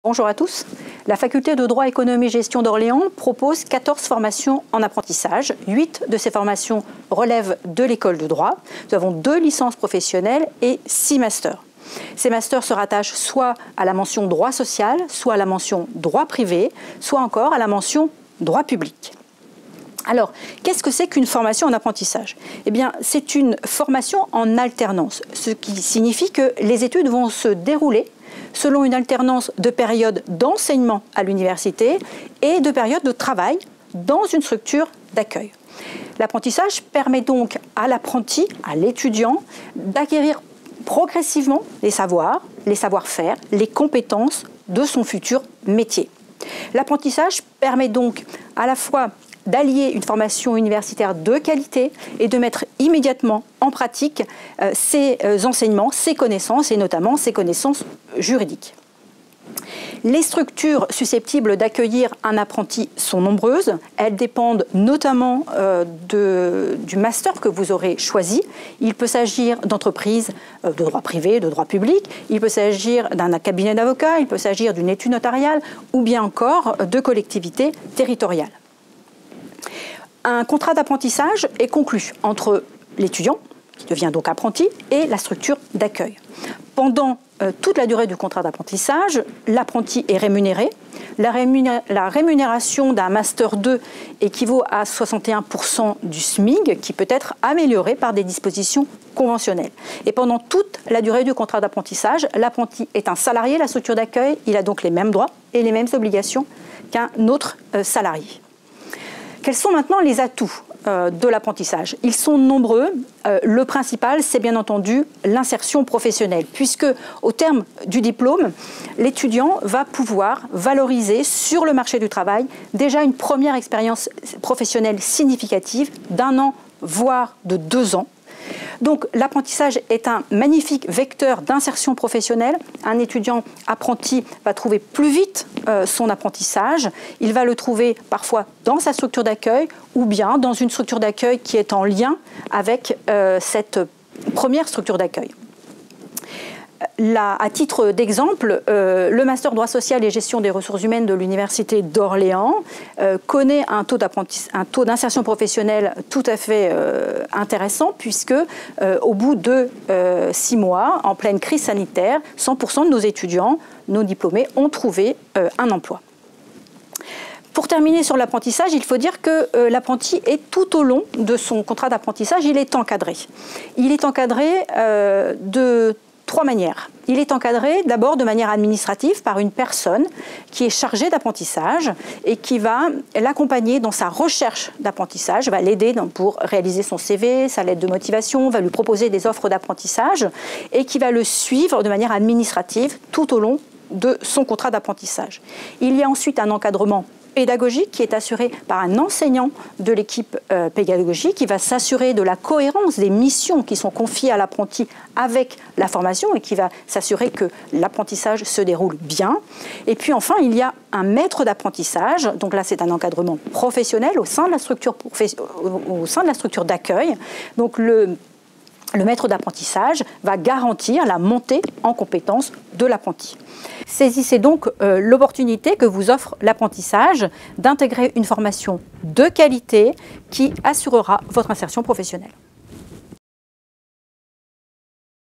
Bonjour à tous. La faculté de droit, économie et gestion d'Orléans propose 14 formations en apprentissage. 8 de ces formations relèvent de l'école de droit. Nous avons 2 licences professionnelles et 6 masters. Ces masters se rattachent soit à la mention droit social, soit à la mention droit privé, soit encore à la mention droit public. Alors, qu'est-ce que c'est qu'une formation en apprentissage? Eh bien, c'est une formation en alternance, ce qui signifie que les études vont se dérouler selon une alternance de périodes d'enseignement à l'université et de périodes de travail dans une structure d'accueil. L'apprentissage permet donc à l'apprenti, à l'étudiant, d'acquérir progressivement les savoirs, les savoir-faire, les compétences de son futur métier. L'apprentissage permet donc à la fois d'allier une formation universitaire de qualité et de mettre immédiatement en pratique ces enseignements, ces connaissances et notamment ces connaissances juridiques. Les structures susceptibles d'accueillir un apprenti sont nombreuses. Elles dépendent notamment du master que vous aurez choisi. Il peut s'agir d'entreprises de droit privé, de droit public. Il peut s'agir d'un cabinet d'avocats. Il peut s'agir d'une étude notariale ou bien encore de collectivités territoriales. Un contrat d'apprentissage est conclu entre l'étudiant, qui devient donc apprenti, et la structure d'accueil. Pendant toute la durée du contrat d'apprentissage, l'apprenti est rémunéré. La rémunération d'un Master 2 équivaut à 61% du SMIC, qui peut être amélioré par des dispositions conventionnelles. Et pendant toute la durée du contrat d'apprentissage, l'apprenti est un salarié de la structure d'accueil. Il a donc les mêmes droits et les mêmes obligations qu'un autre salarié. Quels sont maintenant les atouts de l'apprentissage? Ils sont nombreux. Le principal, c'est bien entendu l'insertion professionnelle, puisque au terme du diplôme, l'étudiant va pouvoir valoriser sur le marché du travail déjà une première expérience professionnelle significative d'1 an, voire de 2 ans. Donc l'apprentissage est un magnifique vecteur d'insertion professionnelle. Un étudiant apprenti va trouver plus vite son apprentissage. Il va le trouver parfois dans sa structure d'accueil ou bien dans une structure d'accueil qui est en lien avec cette première structure d'accueil. À titre d'exemple, le Master droit social et gestion des ressources humaines de l'Université d'Orléans connaît un taux d'insertion professionnelle tout à fait intéressant, puisque au bout de 6 mois, en pleine crise sanitaire, 100% de nos étudiants, nos diplômés, ont trouvé un emploi. Pour terminer sur l'apprentissage, il faut dire que l'apprenti est tout au long de son contrat d'apprentissage, il est encadré. Il est encadré de 3 manières. Il est encadré d'abord de manière administrative par une personne qui est chargée d'apprentissage et qui va l'accompagner dans sa recherche d'apprentissage, va l'aider pour réaliser son CV, sa lettre de motivation, va lui proposer des offres d'apprentissage et qui va le suivre de manière administrative tout au long de son contrat d'apprentissage. Il y a ensuite un encadrement pédagogique qui est assuré par un enseignant de l'équipe pédagogique qui va s'assurer de la cohérence des missions qui sont confiées à l'apprenti avec la formation et qui va s'assurer que l'apprentissage se déroule bien. Et puis enfin, il y a un maître d'apprentissage, donc là c'est un encadrement professionnel au sein de la structure d'accueil. Donc le maître d'apprentissage va garantir la montée en compétences de l'apprenti. Saisissez donc l'opportunité que vous offre l'apprentissage d'intégrer une formation de qualité qui assurera votre insertion professionnelle.